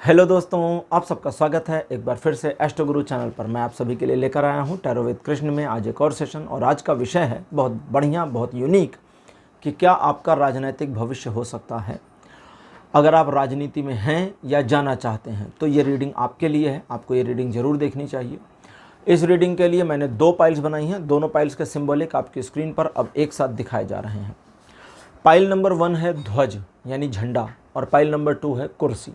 Hello दोस्तों, आप सबका स्वागत है एक बार फिर से एस्ट्रो गुरु चैनल पर। मैं आप सभी के लिए लेकर आया हूं टैरो विद कृष्ण में आज एक और सेशन। और आज का विषय है बहुत बढ़िया, बहुत यूनिक कि क्या आपका राजनीतिक भविष्य हो सकता है। अगर आप राजनीति में हैं या जाना चाहते हैं तो ये रीडिंग आपके लिए है। आपको ये रीडिंग ज़रूर देखनी चाहिए। इस रीडिंग के लिए मैंने 2 पाइल्स बनाई हैं। दोनों पाइल्स के सिंबॉलिक आपकी स्क्रीन पर अब एक साथ दिखाए जा रहे हैं। पाइल नंबर 1 है ध्वज यानी झंडा, और पाइल नंबर 2 है कुर्सी।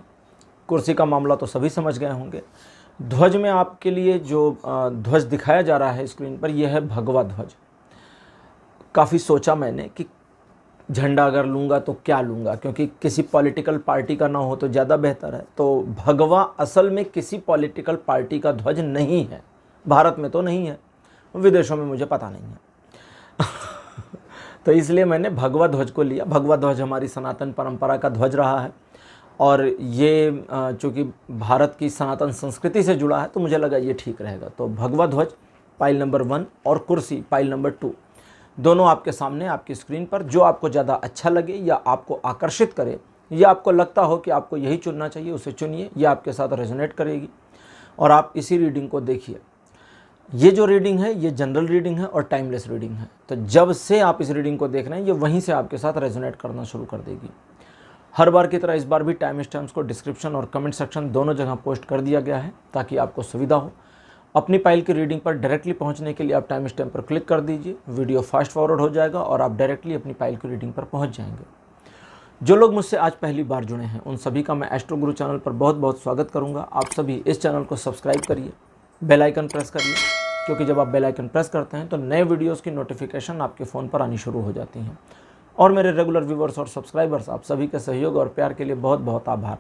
कुर्सी का मामला तो सभी समझ गए होंगे। ध्वज में आपके लिए जो ध्वज दिखाया जा रहा है स्क्रीन पर, यह है भगवा ध्वज। काफ़ी सोचा मैंने कि झंडा अगर लूँगा तो क्या लूँगा, क्योंकि किसी पॉलिटिकल पार्टी का ना हो तो ज़्यादा बेहतर है। तो भगवा असल में किसी पॉलिटिकल पार्टी का ध्वज नहीं है। भारत में तो नहीं है, विदेशों में मुझे पता नहीं है। तो इसलिए मैंने भगवा ध्वज को लिया। भगवा ध्वज हमारी सनातन परंपरा का ध्वज रहा है, और ये चूँकि भारत की सनातन संस्कृति से जुड़ा है तो मुझे लगा ये ठीक रहेगा। तो भगवा ध्वज पाइल नंबर 1 और कुर्सी पाइल नंबर 2 दोनों आपके सामने आपकी स्क्रीन पर। जो आपको ज़्यादा अच्छा लगे या आपको आकर्षित करे या आपको लगता हो कि आपको यही चुनना चाहिए, उसे चुनिए। यह आपके साथ रेजोनेट करेगी और आप इसी रीडिंग को देखिए। ये जो रीडिंग है ये जनरल रीडिंग है और टाइमलेस रीडिंग है। तो जब से आप इस रीडिंग को देख रहे हैं ये वहीं से आपके साथ रेजोनेट करना शुरू कर देगी। हर बार की तरह इस बार भी टाइम स्टैम्प्स को डिस्क्रिप्शन और कमेंट सेक्शन दोनों जगह पोस्ट कर दिया गया है ताकि आपको सुविधा हो। अपनी पाइल की रीडिंग पर डायरेक्टली पहुंचने के लिए आप टाइम स्टैम्प पर क्लिक कर दीजिए। वीडियो फास्ट फॉरवर्ड हो जाएगा और आप डायरेक्टली अपनी पाइल की रीडिंग पर पहुंच जाएंगे। जो लोग मुझसे आज पहली बार जुड़े हैं उन सभी का मैं एस्ट्रो गुरु चैनल पर बहुत बहुत स्वागत करूँगा। आप सभी इस चैनल को सब्सक्राइब करिए, बेल आइकन प्रेस करिए, क्योंकि जब आप बेल आइकन प्रेस करते हैं तो नए वीडियोज़ की नोटिफिकेशन आपके फ़ोन पर आनी शुरू हो जाती हैं। और मेरे रेगुलर व्यूवर्स और सब्सक्राइबर्स, आप सभी के सहयोग और प्यार के लिए बहुत बहुत आभार।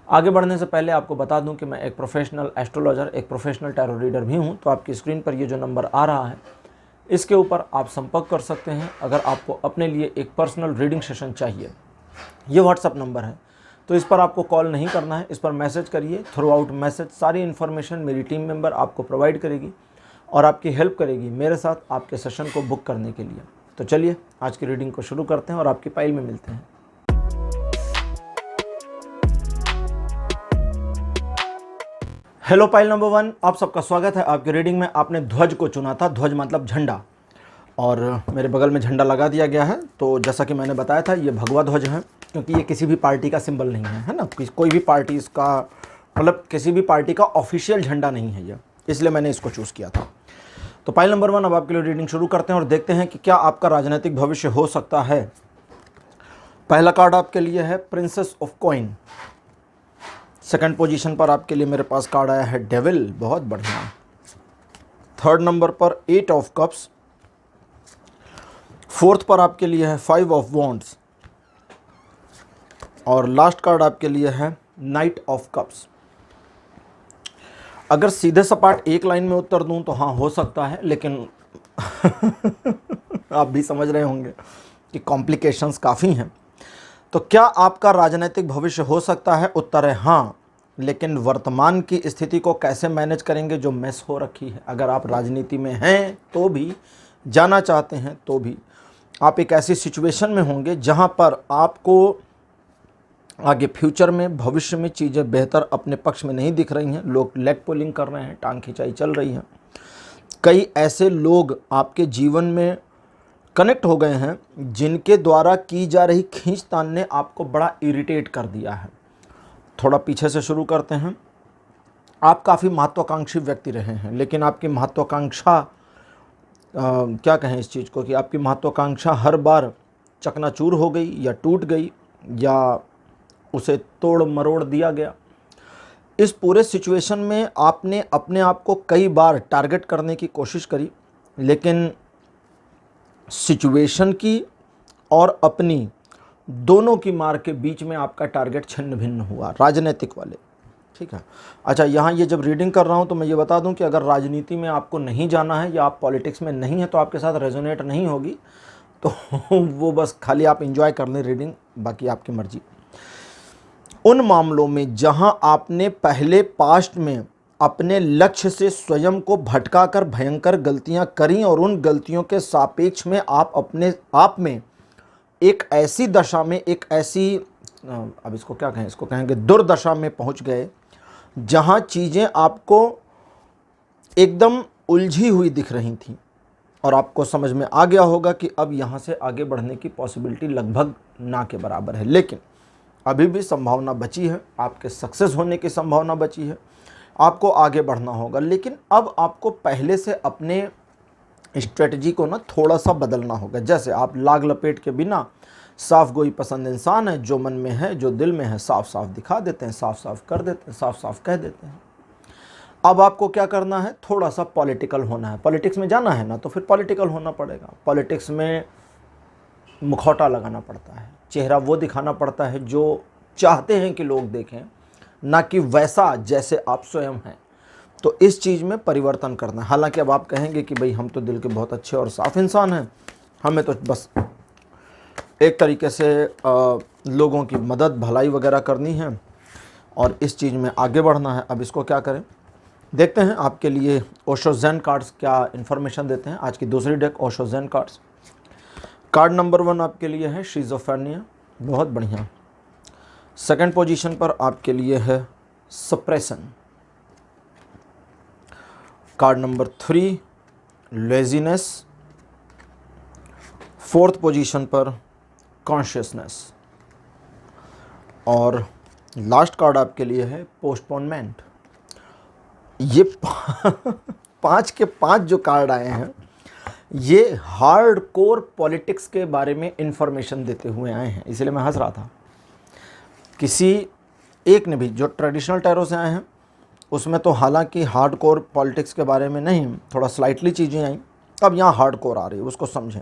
आगे बढ़ने से पहले आपको बता दूं कि मैं एक प्रोफेशनल एस्ट्रोलॉजर, एक प्रोफेशनल टैरो रीडर भी हूं। तो आपकी स्क्रीन पर ये जो नंबर आ रहा है इसके ऊपर आप संपर्क कर सकते हैं अगर आपको अपने लिए एक पर्सनल रीडिंग सेशन चाहिए। ये व्हाट्सअप नंबर है, तो इस पर आपको कॉल नहीं करना है, इस पर मैसेज करिए। थ्रू आउट मैसेज सारी इन्फॉर्मेशन मेरी टीम मेंबर आपको प्रोवाइड करेगी और आपकी हेल्प करेगी मेरे साथ आपके सेशन को बुक करने के लिए। तो चलिए आज की रीडिंग को शुरू करते हैं और आपकी पाइल में मिलते हैं। हेलो पाइल नंबर 1, आप सबका स्वागत है आपकी रीडिंग में। आपने ध्वज को चुना था। ध्वज मतलब झंडा, और मेरे बगल में झंडा लगा दिया गया है। तो जैसा कि मैंने बताया था ये भगवा ध्वज है, क्योंकि ये किसी भी पार्टी का सिंबल नहीं है ना। कोई भी पार्टी इसका मतलब किसी भी पार्टी का ऑफिशियल झंडा नहीं है ये, इसलिए मैंने इसको चूज़ किया था। तो पाइल नंबर 1 अब आपके लिए रीडिंग शुरू करते हैं और देखते हैं कि क्या आपका राजनीतिक भविष्य हो सकता है। पहला कार्ड आपके लिए है princess of coin. Second position पर आपके लिए मेरे पास कार्ड आया है डेविल, बहुत बढ़िया। थर्ड नंबर पर 8 ऑफ कप्स। फोर्थ पर आपके लिए है 5 ऑफ वॉन्ड्स, और लास्ट कार्ड आपके लिए है नाइट ऑफ कप्स। अगर सीधे सपाट एक लाइन में उत्तर दूं तो हाँ हो सकता है, लेकिन आप भी समझ रहे होंगे कि कॉम्प्लिकेशंस काफ़ी हैं। तो क्या आपका राजनीतिक भविष्य हो सकता है? उत्तर है हाँ, लेकिन वर्तमान की स्थिति को कैसे मैनेज करेंगे जो मेस हो रखी है। अगर आप राजनीति में हैं तो भी, जाना चाहते हैं तो भी, आप एक ऐसी सिचुएशन में होंगे जहां पर आपको आगे फ्यूचर में, भविष्य में चीज़ें बेहतर अपने पक्ष में नहीं दिख रही हैं। लोग लेग पुलिंग कर रहे हैं, टांग खिंचाई चल रही है। कई ऐसे लोग आपके जीवन में कनेक्ट हो गए हैं जिनके द्वारा की जा रही खींचतान ने आपको बड़ा इरिटेट कर दिया है। थोड़ा पीछे से शुरू करते हैं। आप काफ़ी महत्वाकांक्षी व्यक्ति रहे हैं, लेकिन आपकी महत्वाकांक्षा क्या कहें इस चीज़ को, कि आपकी महत्वाकांक्षा हर बार चकनाचूर हो गई या टूट गई या उसे तोड़ मरोड़ दिया गया। इस पूरे सिचुएशन में आपने अपने आप को कई बार टारगेट करने की कोशिश करी, लेकिन सिचुएशन की और अपनी दोनों की मार के बीच में आपका टारगेट छिन्न भिन्न हुआ, राजनीतिक वाले। ठीक है। अच्छा, यहाँ ये जब रीडिंग कर रहा हूँ तो मैं ये बता दूँ कि अगर राजनीति में आपको नहीं जाना है या आप पॉलिटिक्स में नहीं है तो आपके साथ रेजोनेट नहीं होगी, तो वो बस खाली आप इंजॉय कर लें रीडिंग, बाकी आपकी मर्जी। उन मामलों में जहां आपने पहले पास्ट में अपने लक्ष्य से स्वयं को भटकाकर भयंकर गलतियां करी और उन गलतियों के सापेक्ष में आप अपने आप में एक ऐसी दशा में, एक ऐसी अब इसको क्या कहें, इसको कहेंगे दुर्दशा में पहुंच गए, जहां चीज़ें आपको एकदम उलझी हुई दिख रही थी और आपको समझ में आ गया होगा कि अब यहाँ से आगे बढ़ने की पॉसिबिलिटी लगभग ना के बराबर है। लेकिन अभी भी संभावना बची है, आपके सक्सेस होने की संभावना बची है, आपको आगे बढ़ना होगा। लेकिन अब आपको पहले से अपने स्ट्रेटजी को ना थोड़ा सा बदलना होगा। जैसे आप लाग लपेट के बिना, साफ गोई पसंद इंसान है, जो मन में है जो दिल में है साफ साफ दिखा देते हैं, साफ साफ कर देते हैं, साफ साफ कह देते हैं। अब आपको क्या करना है, थोड़ा सा पॉलिटिकल होना है। पॉलिटिक्स में जाना है ना, तो फिर पॉलिटिकल होना पड़ेगा। पॉलिटिक्स में मुखौटा लगाना पड़ता है, चेहरा वो दिखाना पड़ता है जो चाहते हैं कि लोग देखें, ना कि वैसा जैसे आप स्वयं हैं। तो इस चीज़ में परिवर्तन करना है। हालांकि अब आप कहेंगे कि भाई हम तो दिल के बहुत अच्छे और साफ इंसान हैं, हमें तो बस एक तरीके से लोगों की मदद भलाई वगैरह करनी है और इस चीज़ में आगे बढ़ना है। अब इसको क्या करें, देखते हैं आपके लिए ओशो ज़ेन कार्ड्स क्या इन्फॉर्मेशन देते हैं। आज की दूसरी deck Osho zen cards. Card number 1 आपके लिए है शिज़ोफ्रेनिया, बहुत बढ़िया। सेकंड पोजीशन पर आपके लिए है suppression. Card number 3 laziness. Fourth position पर कॉन्शियसनेस। और लास्ट कार्ड आपके लिए है पोस्टपोनमेंट। ये 5 के 5 जो कार्ड आए हैं ये हार्ड कोर पॉलिटिक्स के बारे में इंफॉर्मेशन देते हुए आए हैं, इसलिए मैं हंस रहा था। किसी एक ने भी, जो ट्रेडिशनल टैरो से आए हैं उसमें तो हालांकि हार्ड कोर पॉलिटिक्स के बारे में नहीं, थोड़ा स्लाइटली चीज़ें आई, अब यहाँ हार्ड कोर आ रही है, उसको समझें।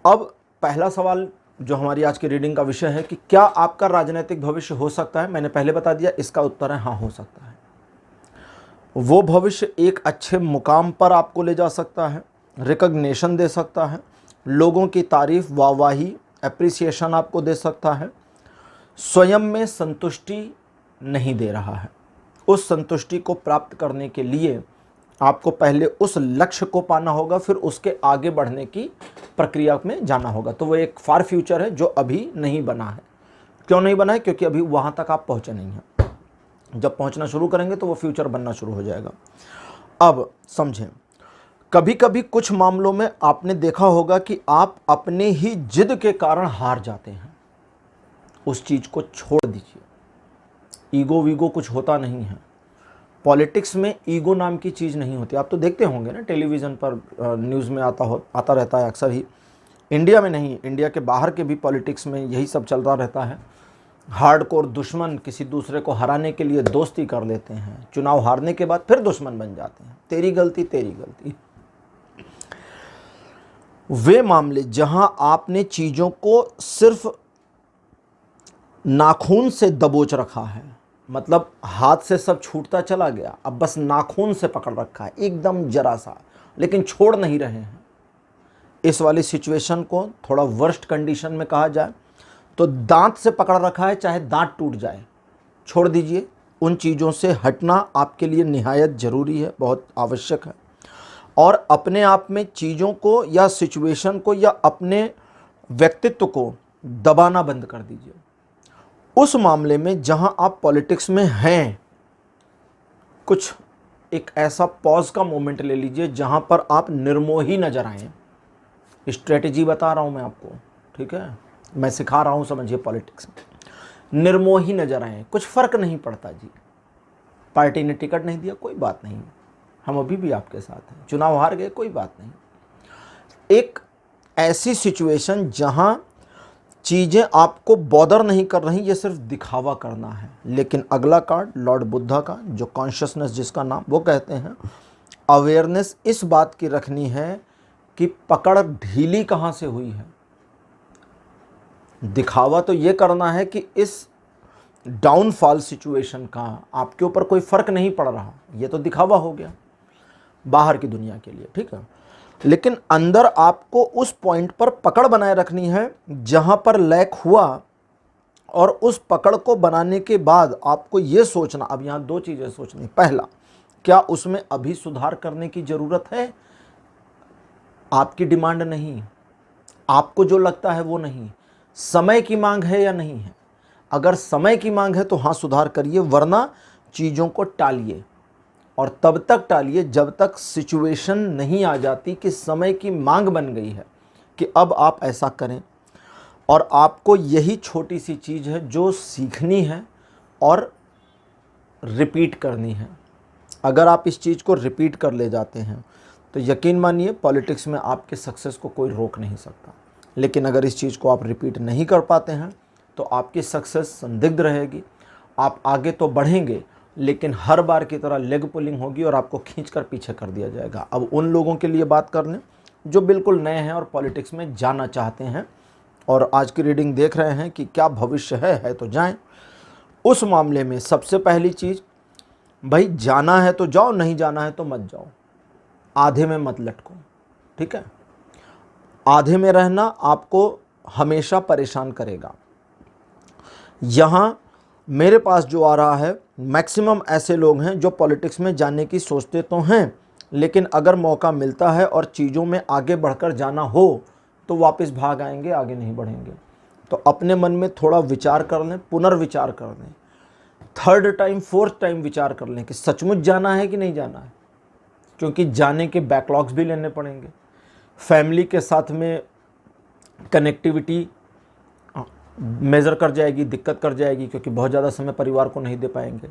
अब पहला सवाल जो हमारी आज की रीडिंग का विषय है कि क्या आपका राजनीतिक भविष्य हो सकता है। मैंने पहले बता दिया, इसका उत्तर है हाँ, हो सकता है। वो भविष्य एक अच्छे मुकाम पर आपको ले जा सकता है, रिकग्निशन दे सकता है, लोगों की तारीफ, वाहवाही, एप्रिसिएशन आपको दे सकता है। स्वयं में संतुष्टि नहीं दे रहा है। उस संतुष्टि को प्राप्त करने के लिए आपको पहले उस लक्ष्य को पाना होगा, फिर उसके आगे बढ़ने की प्रक्रिया में जाना होगा। तो वो एक फार फ्यूचर है जो अभी नहीं बना है। क्यों नहीं बना है? क्योंकि अभी वहाँ तक आप पहुँचे नहीं हैं। जब पहुँचना शुरू करेंगे तो वो फ्यूचर बनना शुरू हो जाएगा। अब समझें, कभी कभी कुछ मामलों में आपने देखा होगा कि आप अपने ही जिद के कारण हार जाते हैं। उस चीज़ को छोड़ दीजिए। ईगो वीगो कुछ होता नहीं है। पॉलिटिक्स में ईगो नाम की चीज़ नहीं होती। आप तो देखते होंगे ना, टेलीविज़न पर न्यूज़ में आता रहता है अक्सर ही। इंडिया में नहीं, इंडिया के बाहर के भी पॉलिटिक्स में यही सब चलता रहता है। हार्डकोर दुश्मन किसी दूसरे को हराने के लिए दोस्ती कर लेते हैं, चुनाव हारने के बाद फिर दुश्मन बन जाते हैं। तेरी गलती तेरी गलती। वे मामले जहां आपने चीज़ों को सिर्फ नाखून से दबोच रखा है, मतलब हाथ से सब छूटता चला गया, अब बस नाखून से पकड़ रखा है एकदम जरा सा, लेकिन छोड़ नहीं रहे हैं। इस वाली सिचुएशन को थोड़ा वर्स्ट कंडीशन में कहा जाए तो दांत से पकड़ रखा है, चाहे दांत टूट जाए, छोड़ दीजिए। उन चीज़ों से हटना आपके लिए निहायत ज़रूरी है, बहुत आवश्यक है। और अपने आप में चीज़ों को या सिचुएशन को या अपने व्यक्तित्व को दबाना बंद कर दीजिए। उस मामले में जहां आप पॉलिटिक्स में हैं, कुछ एक ऐसा पॉज का मोमेंट ले लीजिए जहां पर आप निर्मोही नजर आएं। स्ट्रेटजी बता रहा हूं मैं आपको, ठीक है, मैं सिखा रहा हूं, समझिए। पॉलिटिक्स में निर्मोही नजर आएं, कुछ फर्क नहीं पड़ता जी। पार्टी ने टिकट नहीं दिया, कोई बात नहीं, हम अभी भी आपके साथ हैं। चुनाव हार गए, कोई बात नहीं। एक ऐसी सिचुएशन जहां चीज़ें आपको बॉदर नहीं कर रही, ये सिर्फ दिखावा करना है। लेकिन अगला कार्ड लॉर्ड बुद्धा का, जो कॉन्शियसनेस जिसका नाम, वो कहते हैं अवेयरनेस इस बात की रखनी है कि पकड़ ढीली कहाँ से हुई है। दिखावा तो ये करना है कि इस डाउनफॉल सिचुएशन का आपके ऊपर कोई फ़र्क नहीं पड़ रहा, ये तो दिखावा हो गया बाहर की दुनिया के लिए, ठीक है। लेकिन अंदर आपको उस पॉइंट पर पकड़ बनाए रखनी है जहां पर लैक हुआ, और उस पकड़ को बनाने के बाद आपको ये सोचना, अब यहां दो चीज़ें सोचनी। पहला, क्या उसमें अभी सुधार करने की ज़रूरत है? आपकी डिमांड नहीं, आपको जो लगता है वो नहीं, समय की मांग है या नहीं है, अगर समय की मांग है तो हाँ सुधार करिए, वरना चीज़ों को टालिए। और तब तक टालिए जब तक सिचुएशन नहीं आ जाती कि समय की मांग बन गई है कि अब आप ऐसा करें। और आपको यही छोटी सी चीज़ है जो सीखनी है और रिपीट करनी है। अगर आप इस चीज़ को रिपीट कर ले जाते हैं तो यकीन मानिए पॉलिटिक्स में आपके सक्सेस को कोई रोक नहीं सकता। लेकिन अगर इस चीज़ को आप रिपीट नहीं कर पाते हैं तो आपकी सक्सेस संदिग्ध रहेगी। आप आगे तो बढ़ेंगे लेकिन हर बार की तरह लेग पुलिंग होगी और आपको खींचकर पीछे कर दिया जाएगा। अब उन लोगों के लिए बात करने जो बिल्कुल नए हैं और पॉलिटिक्स में जाना चाहते हैं और आज की रीडिंग देख रहे हैं कि क्या भविष्य है तो जाएं। उस मामले में सबसे पहली चीज़, भाई जाना है तो जाओ, नहीं जाना है तो मत जाओ। आधे में मत लटको, ठीक है। आधे में रहना आपको हमेशा परेशान करेगा। यहाँ मेरे पास जो आ रहा है, मैक्सिमम ऐसे लोग हैं जो पॉलिटिक्स में जाने की सोचते तो हैं, लेकिन अगर मौका मिलता है और चीज़ों में आगे बढ़कर जाना हो तो वापस भाग आएंगे, आगे नहीं बढ़ेंगे। तो अपने मन में थोड़ा विचार कर लें, पुनर्विचार कर लें, थर्ड टाइम फोर्थ टाइम विचार कर लें कि सचमुच जाना है कि नहीं जाना है। क्योंकि जाने के बैकलॉग्स भी लेने पड़ेंगे, फैमिली के साथ में कनेक्टिविटी मेज़र कर जाएगी, दिक्कत कर जाएगी, क्योंकि बहुत ज़्यादा समय परिवार को नहीं दे पाएंगे।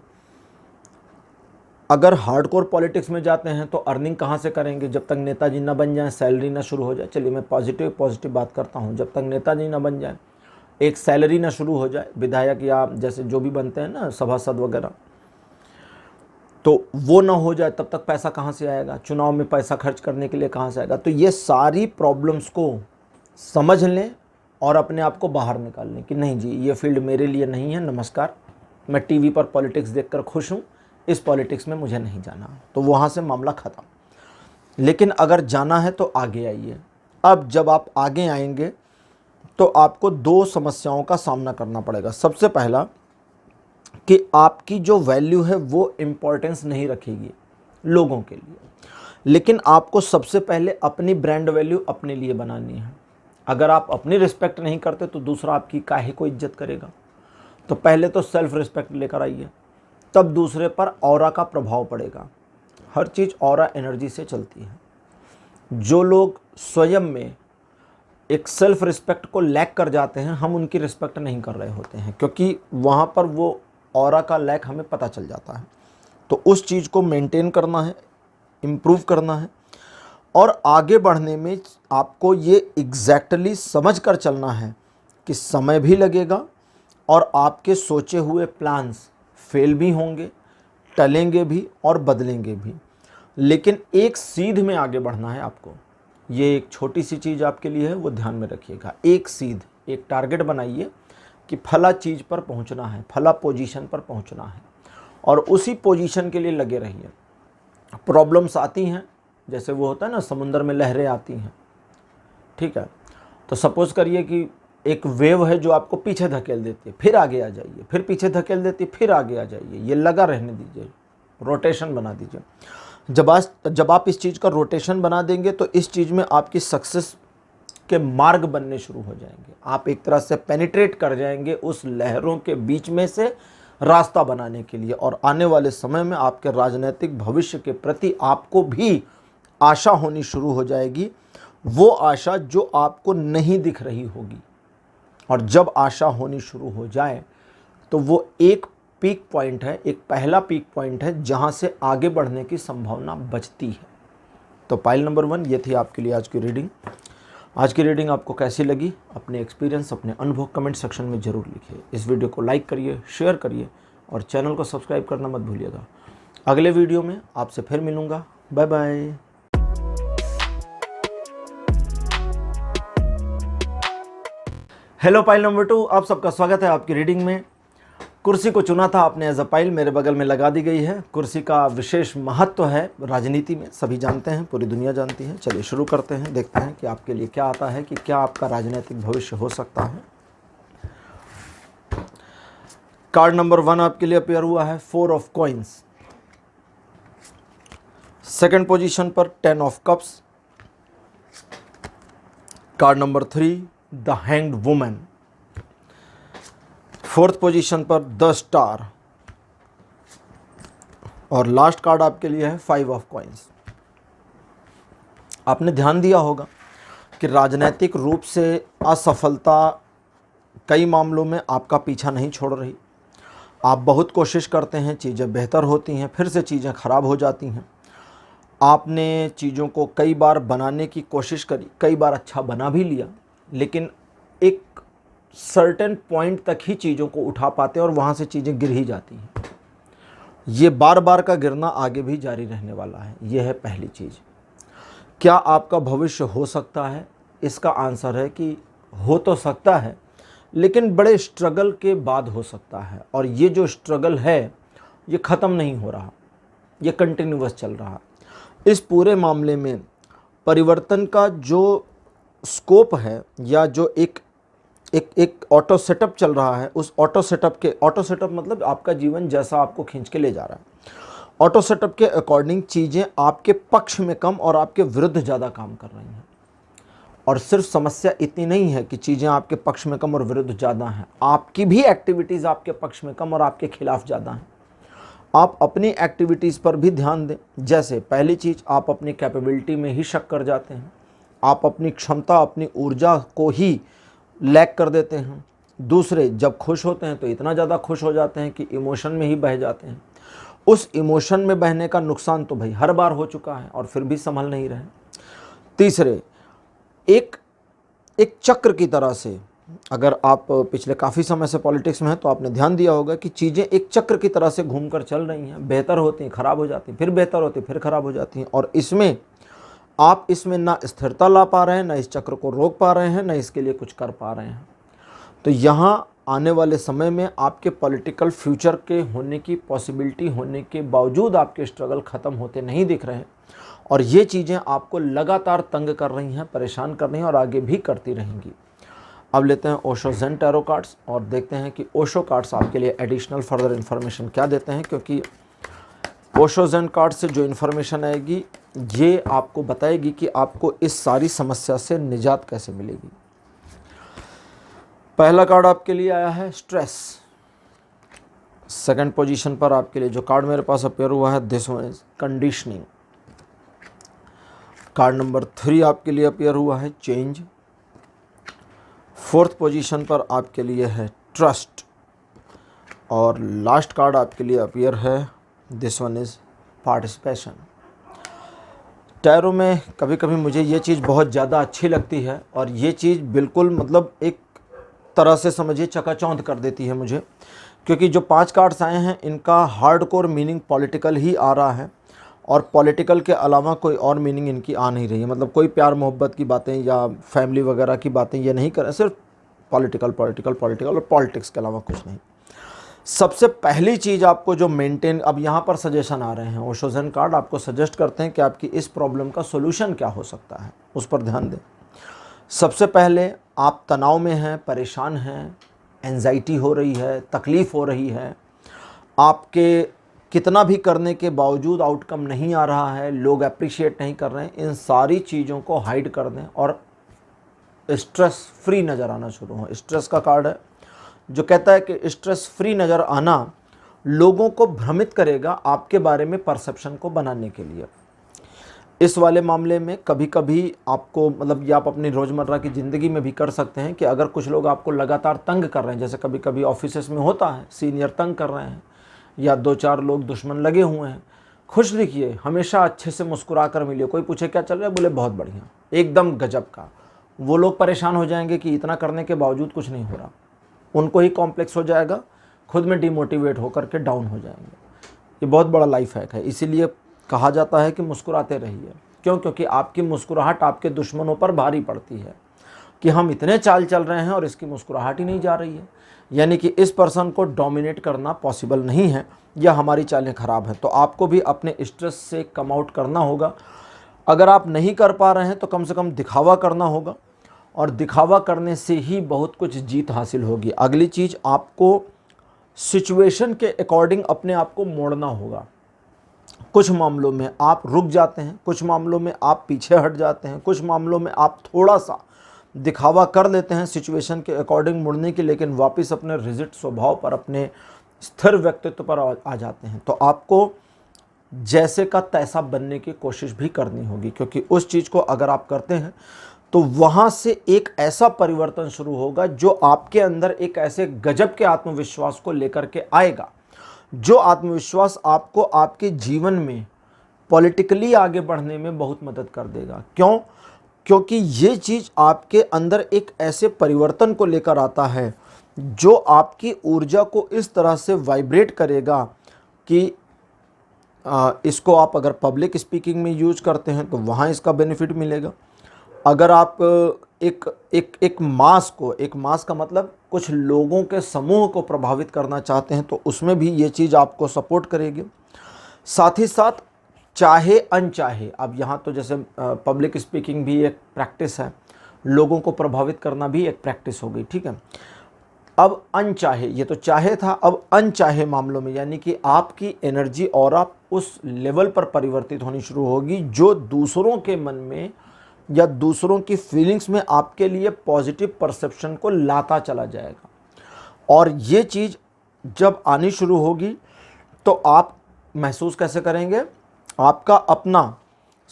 अगर हार्डकोर पॉलिटिक्स में जाते हैं तो अर्निंग कहाँ से करेंगे जब तक नेताजी ना बन जाएं, सैलरी ना शुरू हो जाए। चलिए मैं पॉजिटिव बात करता हूँ, जब तक नेताजी ना बन जाए, एक सैलरी ना शुरू हो जाए, विधायक या जैसे जो भी बनते हैं ना सभासद वगैरह, तो वो ना हो जाए, तब तक पैसा कहाँ से आएगा, चुनाव में पैसा खर्च करने के लिए कहाँ से आएगा। तो ये सारी प्रॉब्लम्स को समझ लें और अपने आप को बाहर निकाल लें कि नहीं जी ये फील्ड मेरे लिए नहीं है, नमस्कार, मैं टीवी पर पॉलिटिक्स देखकर खुश हूँ, इस पॉलिटिक्स में मुझे नहीं जाना। तो वहाँ से मामला ख़त्म। लेकिन अगर जाना है तो आगे आइए। अब जब आप आगे आएंगे तो आपको दो समस्याओं का सामना करना पड़ेगा। सबसे पहला कि आपकी जो वैल्यू है वो इम्पोर्टेंस नहीं रखेगी लोगों के लिए, लेकिन आपको सबसे पहले अपनी ब्रांड वैल्यू अपने लिए बनानी है। अगर आप अपनी रिस्पेक्ट नहीं करते तो दूसरा आपकी काहे को इज्जत करेगा। तो पहले तो सेल्फ रिस्पेक्ट लेकर आइए, तब दूसरे पर ऑरा का प्रभाव पड़ेगा। हर चीज़ ऑरा एनर्जी से चलती है। जो लोग स्वयं में एक सेल्फ रिस्पेक्ट को लैक कर जाते हैं, हम उनकी रिस्पेक्ट नहीं कर रहे होते हैं, क्योंकि वहाँ पर वो ऑरा का लैक हमें पता चल जाता है। तो उस चीज़ को मेंटेन करना है, इम्प्रूव करना है, और आगे बढ़ने में आपको ये एग्जैक्टली समझ कर चलना है कि समय भी लगेगा और आपके सोचे हुए प्लान्स फेल भी होंगे, टलेंगे भी और बदलेंगे भी, लेकिन एक सीध में आगे बढ़ना है आपको। ये एक छोटी सी चीज़ आपके लिए है, वो ध्यान में रखिएगा। एक सीध, एक टारगेट बनाइए कि फला चीज़ पर पहुंचना है, फला पोजीशन पर पहुंचना है, और उसी पोजीशन के लिए लगे रहिए। प्रॉब्लम्स आती हैं, जैसे वो होता है ना समुंदर में लहरें आती हैं, ठीक है। तो सपोज़ करिए कि एक वेव है जो आपको पीछे धकेल देती है, फिर आगे आ जाइए, फिर पीछे धकेल देती है, फिर आगे आ जाइए। ये लगा रहने दीजिए, रोटेशन बना दीजिए। जब आप इस चीज़ का रोटेशन बना देंगे तो इस चीज़ में आपकी सक्सेस के मार्ग बनने शुरू हो जाएंगे। आप एक तरह से पेनिट्रेट कर जाएंगे उस लहरों के बीच में से रास्ता बनाने के लिए, और आने वाले समय में आपके राजनीतिक भविष्य के प्रति आपको भी आशा होनी शुरू हो जाएगी। वो आशा जो आपको नहीं दिख रही होगी, और जब आशा होनी शुरू हो जाए तो वो एक पीक पॉइंट है, एक पहला पीक पॉइंट है जहां से आगे बढ़ने की संभावना बचती है। तो पाइल नंबर 1 ये थी आपके लिए आज की रीडिंग। आज की रीडिंग आपको कैसी लगी, अपने एक्सपीरियंस, अपने अनुभव कमेंट सेक्शन में ज़रूर लिखिए। इस वीडियो को लाइक करिए, शेयर करिए और चैनल को सब्सक्राइब करना मत भूलिएगा। अगले वीडियो में आपसे फिर मिलूँगा। Bye bye. Hello pile number 2, आप सबका स्वागत है आपकी रीडिंग में। कुर्सी को चुना था आपने एज अ पाइल, मेरे बगल में लगा दी गई है। कुर्सी का विशेष महत्व है राजनीति में, सभी जानते हैं, पूरी दुनिया जानती है। चलिए शुरू करते हैं, देखते हैं कि आपके लिए क्या आता है, कि क्या आपका राजनीतिक भविष्य हो सकता है। कार्ड नंबर 1 आपके लिए अपेयर हुआ है 4 ऑफ कॉइन्स। सेकंड पोजीशन पर 10 of cups. Card number 3 the hanged woman. Fourth position पर द स्टार, और लास्ट कार्ड आपके लिए है 5 ऑफ कॉइंस। आपने ध्यान दिया होगा कि राजनीतिक रूप से असफलता कई मामलों में आपका पीछा नहीं छोड़ रही। आप बहुत कोशिश करते हैं, चीज़ें बेहतर होती हैं, फिर से चीज़ें ख़राब हो जाती हैं। आपने चीज़ों को कई बार बनाने की कोशिश करी, कई बार अच्छा बना भी लिया, लेकिन एक सर्टेन पॉइंट तक ही चीज़ों को उठा पाते हैं और वहाँ से चीज़ें गिर ही जाती हैं। ये बार बार का गिरना आगे भी जारी रहने वाला है। ये है पहली चीज़। क्या आपका भविष्य हो सकता है? इसका आंसर है कि हो तो सकता है, लेकिन बड़े स्ट्रगल के बाद हो सकता है। और ये जो स्ट्रगल है ये ख़त्म नहीं हो रहा, ये कंटिन्यूअस चल रहा। इस पूरे मामले में परिवर्तन का जो स्कोप है, या जो एक ऑटो सेटअप चल रहा है, उस ऑटो सेटअप मतलब आपका जीवन जैसा आपको खींच के ले जा रहा है, ऑटो सेटअप के अकॉर्डिंग चीज़ें आपके पक्ष में कम और आपके विरुद्ध ज़्यादा काम कर रही हैं। और सिर्फ समस्या इतनी नहीं है कि चीज़ें आपके पक्ष में कम और विरुद्ध ज़्यादा हैं, आपकी भी एक्टिविटीज़ आपके पक्ष में कम और आपके खिलाफ ज़्यादा हैं। आप अपनी एक्टिविटीज़ पर भी ध्यान दें। जैसे पहली चीज़, आप अपनी कैपेबिलिटी में ही शक कर जाते हैं, आप अपनी क्षमता, अपनी ऊर्जा को ही लैक कर देते हैं। दूसरे, जब खुश होते हैं तो इतना ज़्यादा खुश हो जाते हैं कि इमोशन में ही बह जाते हैं। उस इमोशन में बहने का नुकसान तो भाई हर बार हो चुका है और फिर भी संभल नहीं रहे। तीसरे, एक चक्र की तरह से, अगर आप पिछले काफ़ी समय से पॉलिटिक्स में हैं तो आपने ध्यान दिया होगा कि चीज़ें एक चक्र की तरह से घूमकर चल रही हैं। बेहतर होती हैं, ख़राब हो जाती हैं, फिर बेहतर होती हैं, फिर ख़राब हो जाती हैं। और इसमें आप ना स्थिरता ला पा रहे हैं, ना इस चक्र को रोक पा रहे हैं, ना इसके लिए कुछ कर पा रहे हैं। तो यहाँ आने वाले समय में आपके पॉलिटिकल फ्यूचर के होने की पॉसिबिलिटी होने के बावजूद आपके स्ट्रगल ख़त्म होते नहीं दिख रहे हैं। और ये चीज़ें आपको लगातार तंग कर रही हैं, परेशान कर रही हैं और आगे भी करती रहेंगी। अब लेते हैं ओशो ज़ेन टैरो कार्ड्स और देखते हैं कि ओशो कार्ड्स आपके लिए एडिशनल फर्दर इन्फॉर्मेशन क्या देते हैं, क्योंकि ओशो ज़ेन कार्ड से जो इन्फॉर्मेशन आएगी ये आपको बताएगी कि आपको इस सारी समस्या से निजात कैसे मिलेगी। पहला कार्ड आपके लिए आया है स्ट्रेस। सेकंड पोजीशन पर आपके लिए जो कार्ड मेरे पास अपेयर हुआ है, this one is conditioning. Card number 3 आपके लिए अपेयर हुआ है चेंज। फोर्थ पोजीशन पर आपके लिए है ट्रस्ट। और लास्ट कार्ड आपके लिए अपेयर है, this one is participation. Tarot में कभी कभी मुझे ये चीज़ बहुत ज़्यादा अच्छी लगती है और ये चीज़ बिल्कुल मतलब एक तरह से समझिए चकाचौंध कर देती है मुझे, क्योंकि जो 5 कार्ड्स आए हैं इनका हार्डकोर मीनिंग पॉलिटिकल ही आ रहा है और पॉलिटिकल के अलावा कोई और मीनिंग इनकी आ नहीं रही है। मतलब कोई प्यार मोहब्बत की बातें या फैमिली वगैरह की बातें ये नहीं कर रहे, सिर्फ पॉलिटिकल और पॉलिटिक्स के अलावा कुछ नहीं। सबसे पहली चीज़ आपको जो मेंटेन, अब यहाँ पर सजेशन आ रहे हैं, ओशो ज़ेन कार्ड आपको सजेस्ट करते हैं कि आपकी इस प्रॉब्लम का सोल्यूशन क्या हो सकता है, उस पर ध्यान दें। सबसे पहले, आप तनाव में हैं, परेशान हैं, एंजाइटी हो रही है, तकलीफ़ हो रही है, आपके कितना भी करने के बावजूद आउटकम नहीं आ रहा है, लोग अप्रिशिएट नहीं कर रहे हैं, इन सारी चीज़ों को हाइड कर दें और स्ट्रेस फ्री नज़र आना शुरू हो। स्ट्रेस का कार्ड है जो कहता है कि स्ट्रेस फ्री नज़र आना लोगों को भ्रमित करेगा आपके बारे में परसेप्शन को बनाने के लिए। इस वाले मामले में कभी कभी आपको मतलब ये आप अपनी रोज़मर्रा की ज़िंदगी में भी कर सकते हैं कि अगर कुछ लोग आपको लगातार तंग कर रहे हैं, जैसे कभी कभी ऑफिस में होता है, सीनियर तंग कर रहे हैं या 2-4 लोग दुश्मन लगे हुए हैं, खुश दिखिए, हमेशा अच्छे से मुस्कुरा कर मिलिए। कोई पूछे क्या चल रहा है, बोले बहुत बढ़िया, एकदम गजब का। वो लोग परेशान हो जाएंगे कि इतना करने के बावजूद कुछ नहीं हो रहा, उनको ही कॉम्प्लेक्स हो जाएगा, खुद में डिमोटिवेट होकर के डाउन हो जाएंगे। ये बहुत बड़ा लाइफ हैक है, इसीलिए कहा जाता है कि मुस्कुराते रहिए। क्यों? क्योंकि आपकी मुस्कुराहट आपके दुश्मनों पर भारी पड़ती है कि हम इतने चाल चल रहे हैं और इसकी मुस्कुराहट ही नहीं जा रही है, यानी कि इस पर्सन को डोमिनेट करना पॉसिबल नहीं है या हमारी चालें ख़राब हैं। तो आपको भी अपने स्ट्रेस से कम आउट करना होगा। अगर आप नहीं कर पा रहे हैं तो कम से कम दिखावा करना होगा और दिखावा करने से ही बहुत कुछ जीत हासिल होगी। अगली चीज़, आपको सिचुएशन के अकॉर्डिंग अपने आप को मोड़ना होगा। कुछ मामलों में आप रुक जाते हैं, कुछ मामलों में आप पीछे हट जाते हैं, कुछ मामलों में आप थोड़ा सा दिखावा कर लेते हैं सिचुएशन के अकॉर्डिंग मुड़ने की, लेकिन वापस अपने रिजिड स्वभाव पर, अपने स्थिर व्यक्तित्व पर आ जाते हैं। तो आपको जैसे का तैसा बनने की कोशिश भी करनी होगी, क्योंकि उस चीज़ को अगर आप करते हैं तो वहाँ से एक ऐसा परिवर्तन शुरू होगा जो आपके अंदर एक ऐसे गजब के आत्मविश्वास को लेकर के आएगा, जो आत्मविश्वास आपको आपके जीवन में पॉलिटिकली आगे बढ़ने में बहुत मदद कर देगा। क्यों? क्योंकि ये चीज़ आपके अंदर एक ऐसे परिवर्तन को लेकर आता है जो आपकी ऊर्जा को इस तरह से वाइब्रेट करेगा कि इसको आप अगर पब्लिक स्पीकिंग में यूज करते हैं तो वहाँ इसका बेनिफिट मिलेगा। अगर आप एक मास का मतलब कुछ लोगों के समूह को प्रभावित करना चाहते हैं तो उसमें भी ये चीज़ आपको सपोर्ट करेगी। साथ ही साथ चाहे अनचाहे, अब यहाँ तो जैसे पब्लिक स्पीकिंग भी एक प्रैक्टिस है, लोगों को प्रभावित करना भी एक प्रैक्टिस हो गई, ठीक है। अब अनचाहे, ये तो चाहे था, अब अनचाहे मामलों में यानी कि आपकी एनर्जी और आप उस लेवल पर परिवर्तित होनी शुरू होगी जो दूसरों के मन में या दूसरों की फीलिंग्स में आपके लिए पॉजिटिव परसेप्शन को लाता चला जाएगा। और ये चीज़ जब आनी शुरू होगी तो आप महसूस कैसे करेंगे? आपका अपना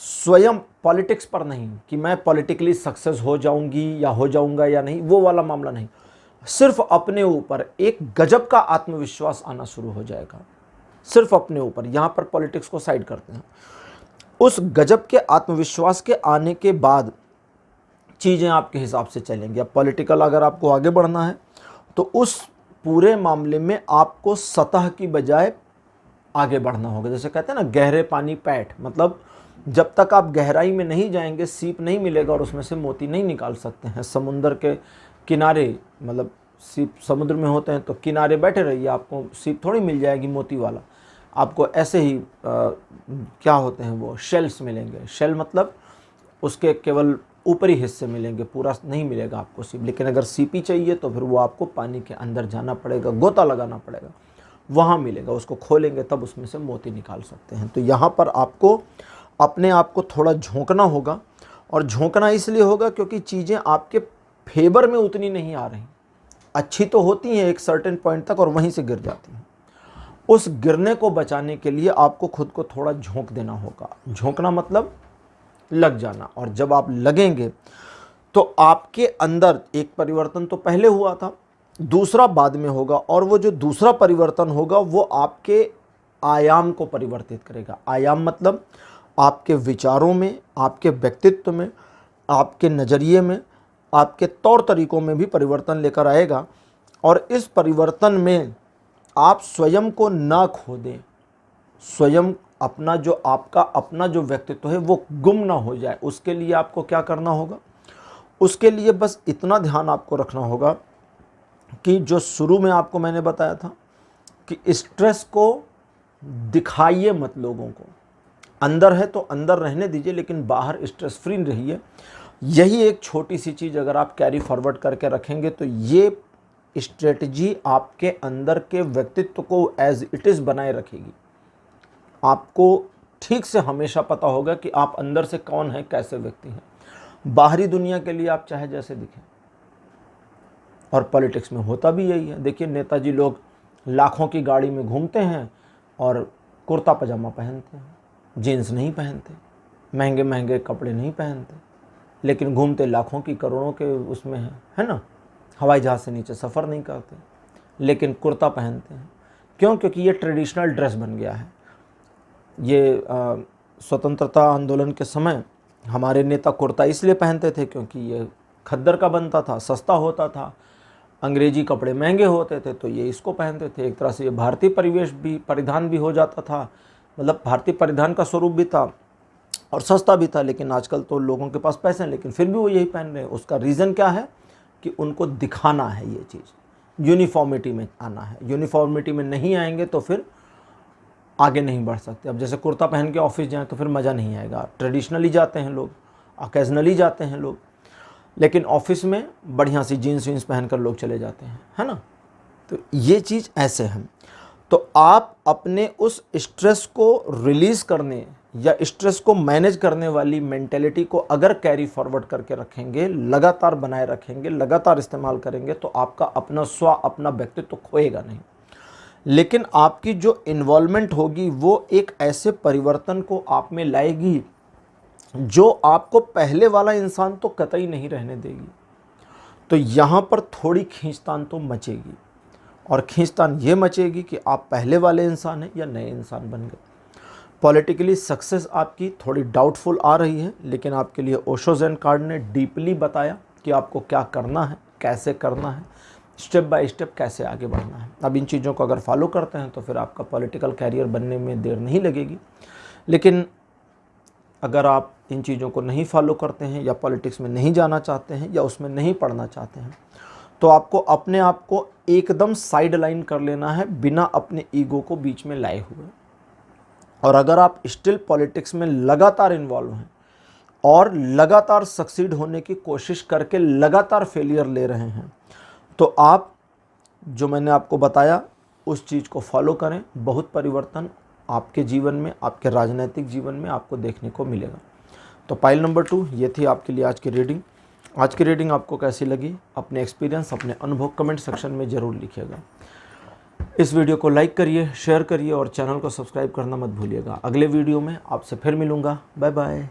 स्वयं पॉलिटिक्स पर नहीं कि मैं पॉलिटिकली सक्सेस हो जाऊंगी या हो जाऊंगा या नहीं, वो वाला मामला नहीं, सिर्फ अपने ऊपर एक गजब का आत्मविश्वास आना शुरू हो जाएगा, सिर्फ अपने ऊपर। यहाँ पर पॉलिटिक्स को साइड करते हैं। उस गजब के आत्मविश्वास के आने के बाद चीज़ें आपके हिसाब से चलेंगी। अब पॉलिटिकल अगर आपको आगे बढ़ना है तो उस पूरे मामले में आपको सतह की बजाय आगे बढ़ना होगा। जैसे कहते हैं ना, गहरे पानी पैठ, मतलब जब तक आप गहराई में नहीं जाएंगे सीप नहीं मिलेगा और उसमें से मोती नहीं निकाल सकते हैं। समुंदर के किनारे, मतलब सीप समुद्र में होते हैं तो किनारे बैठे रहिए, आपको सीप थोड़ी मिल जाएगी मोती वाला। आपको ऐसे ही क्या होते हैं वो शेल्स मिलेंगे। शेल मतलब उसके केवल ऊपरी हिस्से मिलेंगे, पूरा नहीं मिलेगा आपको सीप। लेकिन अगर सीपी चाहिए तो फिर वो आपको पानी के अंदर जाना पड़ेगा, गोता लगाना पड़ेगा, वहाँ मिलेगा। उसको खोलेंगे तब उसमें से मोती निकाल सकते हैं। तो यहाँ पर आपको अपने आप को थोड़ा झोंकना होगा, और झोंकना इसलिए होगा क्योंकि चीज़ें आपके फेवर में उतनी नहीं आ रही। अच्छी तो होती हैं एक सर्टेन पॉइंट तक और वहीं से गिर जाती हैं। उस गिरने को बचाने के लिए आपको खुद को थोड़ा झोंक देना होगा। झोंकना मतलब लग जाना। और जब आप लगेंगे तो आपके अंदर एक परिवर्तन तो पहले हुआ था, दूसरा बाद में होगा, और वो जो दूसरा परिवर्तन होगा वो आपके आयाम को परिवर्तित करेगा। आयाम मतलब आपके विचारों में, आपके व्यक्तित्व में, आपके नज़रिए में, आपके तौर तरीकों में भी परिवर्तन लेकर आएगा। और इस परिवर्तन में आप स्वयं को ना खो दें, स्वयं अपना जो आपका अपना जो व्यक्तित्व है वो गुम ना हो जाए। उसके लिए आपको क्या करना होगा? उसके लिए बस इतना ध्यान आपको रखना होगा कि जो शुरू में आपको मैंने बताया था कि स्ट्रेस को दिखाइए मत लोगों को। अंदर है तो अंदर रहने दीजिए, लेकिन बाहर स्ट्रेस फ्री रहिए। यही एक छोटी सी चीज़ अगर आप कैरी फॉरवर्ड करके रखेंगे तो ये स्ट्रेटजी आपके अंदर के व्यक्तित्व को एज इट इज़ बनाए रखेगी। आपको ठीक से हमेशा पता होगा कि आप अंदर से कौन है, कैसे व्यक्ति हैं। बाहरी दुनिया के लिए आप चाहे जैसे दिखें, और पॉलिटिक्स में होता भी यही है। देखिए, नेताजी लोग लाखों की गाड़ी में घूमते हैं और कुर्ता पजामा पहनते हैं, जीन्स नहीं पहनते, महंगे महंगे कपड़े नहीं पहनते, लेकिन घूमते लाखों की करोड़ों के उसमें है ना। हवाई जहाज़ से नीचे सफ़र नहीं करते, लेकिन कुर्ता पहनते हैं। क्यों? क्योंकि ये ट्रेडिशनल ड्रेस बन गया है। ये स्वतंत्रता आंदोलन के समय हमारे नेता कुर्ता इसलिए पहनते थे क्योंकि ये खद्दर का बनता था, सस्ता होता था, अंग्रेजी कपड़े महंगे होते थे, तो ये इसको पहनते थे। एक तरह से ये भारतीय परिधान भी हो जाता था, मतलब भारतीय परिधान का स्वरूप भी था और सस्ता भी था। लेकिन आजकल तो लोगों के पास पैसे हैं, लेकिन फिर भी वो यही पहन रहे हैं। उसका रीज़न क्या है? कि उनको दिखाना है, ये चीज़ यूनिफॉर्मिटी में आना है। यूनिफॉर्मिटी में नहीं आएंगे तो फिर आगे नहीं बढ़ सकते। अब जैसे कुर्ता पहन के ऑफिस जाएं तो फिर मज़ा नहीं आएगा। ट्रेडिशनली जाते हैं लोग, ओकेजनली जाते हैं लोग, लेकिन ऑफिस में बढ़िया सी जीन्स वीन्स पहन कर लोग चले जाते हैं, है ना। तो ये चीज़ ऐसे है। तो आप अपने उस स्ट्रेस को रिलीज़ करने या स्ट्रेस को मैनेज करने वाली मेंटेलिटी को अगर कैरी फॉरवर्ड करके रखेंगे, लगातार बनाए रखेंगे, लगातार इस्तेमाल करेंगे, तो आपका अपना अपना व्यक्तित्व तो खोएगा नहीं, लेकिन आपकी जो इन्वॉल्वमेंट होगी वो एक ऐसे परिवर्तन को आप में लाएगी जो आपको पहले वाला इंसान तो कतई नहीं रहने देगी। तो यहाँ पर थोड़ी खींचतान तो मचेगी, और खींचतान ये मचेगी कि आप पहले वाले इंसान हैं या नए इंसान बन गए। पॉलिटिकली सक्सेस आपकी थोड़ी डाउटफुल आ रही है, लेकिन आपके लिए ओशो ज़ेन कार्ड ने डीपली बताया कि आपको क्या करना है, कैसे करना है, स्टेप बाय स्टेप कैसे आगे बढ़ना है। अब इन चीज़ों को अगर फॉलो करते हैं तो फिर आपका पॉलिटिकल कैरियर बनने में देर नहीं लगेगी। लेकिन अगर आप इन चीज़ों को नहीं फॉलो करते हैं या पॉलिटिक्स में नहीं जाना चाहते हैं या उसमें नहीं पढ़ना चाहते हैं, तो आपको अपने आप को एकदम साइड लाइन कर लेना है, बिना अपने ईगो को बीच में लाए हुए। और अगर आप स्टिल पॉलिटिक्स में लगातार इन्वॉल्व हैं और लगातार सक्सीड होने की कोशिश करके लगातार फेलियर ले रहे हैं, तो आप जो मैंने आपको बताया उस चीज़ को फॉलो करें। बहुत परिवर्तन आपके जीवन में, आपके राजनीतिक जीवन में आपको देखने को मिलेगा। तो पाइल नंबर 2 ये थी आपके लिए आज की रीडिंग। आज की रीडिंग आपको कैसी लगी, अपने एक्सपीरियंस, अपने अनुभव कमेंट सेक्शन में ज़रूर लिखिएगा। इस वीडियो को लाइक करिए, शेयर करिए और चैनल को सब्सक्राइब करना मत भूलिएगा। अगले वीडियो में आपसे फिर मिलूँगा। Bye bye.